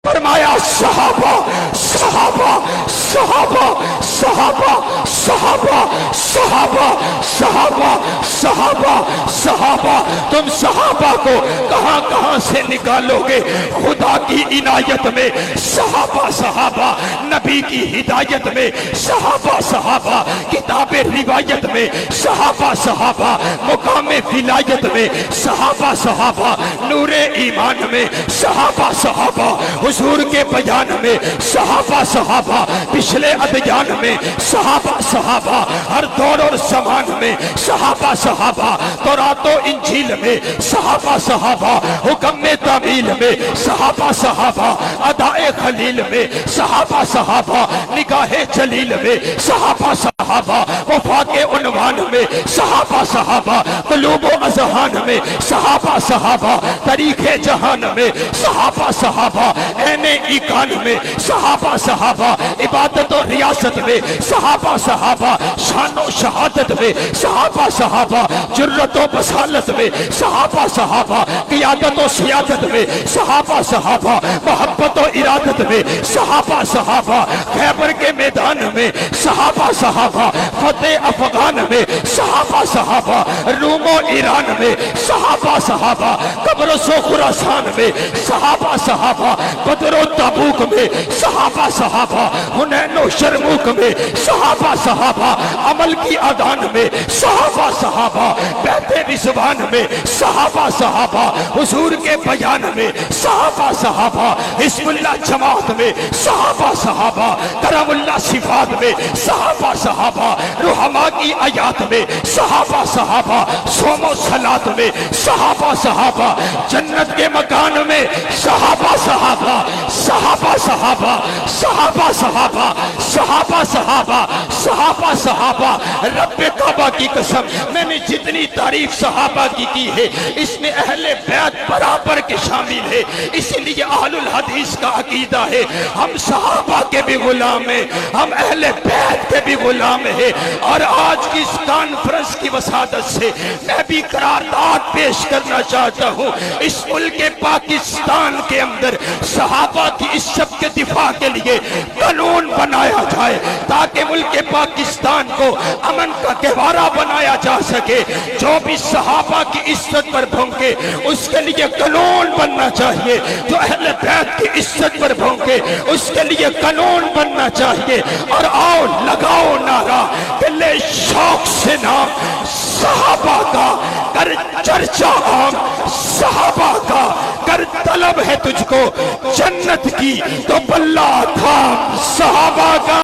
فرمایا صحابہ صحابہ صحابہ صحابہ صحابہ صحابہ صحابہ صحابہ صحابہ، تم صحابہ کو کہاں کہاں سے نکالو گے؟ خدا کی عنایت میں صحابہ صحابہ، نبی کی ہدایت میں صحابہ صحابہ، کتاب روایت میں صحابہ صحابہ، مقام ولایت میں صحابہ صحابہ، نور ایمان میں صحابہ صحابہ، حضور کے بیان میں صحابہ صحابہ، پچھلے ادیان میں صحابہ صحابہ، ہر دور اور زمان میں صحابہ صحابہ، تورات و انجیل میں صحابہ صحابہ، حکم تعمیل میں صحابہ صحابہ، ادائے خلیل میں صحابہ صحابہ، نگاہ جلیل میں صحابہ صحابہ، وفا کے عنوان میں صحابہ صحابہ، قلوب و اذہان میں صحابہ صحابہ، تاریخ جہان میں صحابہ صحابہ، عین ایقان میں صحابہ صحابہ، عبادت و ریاست میں صحابہ صحابہ، شان و شہادت میں صحابہ صحابہ، جرت و بصالت میں صحابہ صحابہ، قیادت و سیادت میں صحابہ صحابہ، محبت و ارادت میں صحابہ صحابہ، خیبر کے میدان میں صحابہ صحابہ، فتح افغان میں صحابہ صحابہ، روم و ایران میں صحابہ صحابہ، قبرص و خراسان میں صحابہ صحابہ، بدر و تبوک میں صحابہ صحابہ، حنین و شرموک میں صحابہ صحابہ، عمل کی اذان میں صحابہ صحابہ، بیت رضوان میں صحابہ صحابہ، حضور کے بیان میں صحابہ صحابہ، حزب اللہ جماعت میں صحابہ صحابہ، کرم اللہ صفات میں صحابہ صحابہ، رحماء کی آیات میں صحابہ صحابہ، صوم و صلاۃ میں صحابہ صحابہ، جنت کے مکان میں صحابہ صحابہ، صحابہ صحابہ، صحابہ صحابہ، صحابہ صحابہ، صحابہ صحابہ، رب کعبہ کی قسم میں نے جتنی تعریف صحابہ کی ہے اس میں اہل بیت برابر کے شامل ہے، اس لیے اہل الحدیث کا عقیدہ ہے ہم صحابہ کے بھی غلام ہیں، ہم اہل بیت کے بھی غلام ہیں، اور آج کی اس کانفرنس کی وسادت سے میں بھی قرارداد پیش کرنا چاہتا ہوں، اس ملک پاکستان کے اندر صحابہ کی عزت کے دفاع کے لیے قانون بنایا جائے تاکہ ملک پاکستان کو امن کا گہوارہ بنایا جا سکے، جو بھی صحابہ کی عزت پر بھونکے اس کے لیے قانون بننا چاہیے، جو اہل بیت کی عزت پر بھونکے اس کے لیے قانون بننا چاہیے، اور آؤ لگاؤ نعرہ دل شوق سے نام صحابہ کا، کر چرچا عام صحابہ کا، کر طلب ہے تجھ کو جنت کی تو بلّہ تھام صحابہ کا۔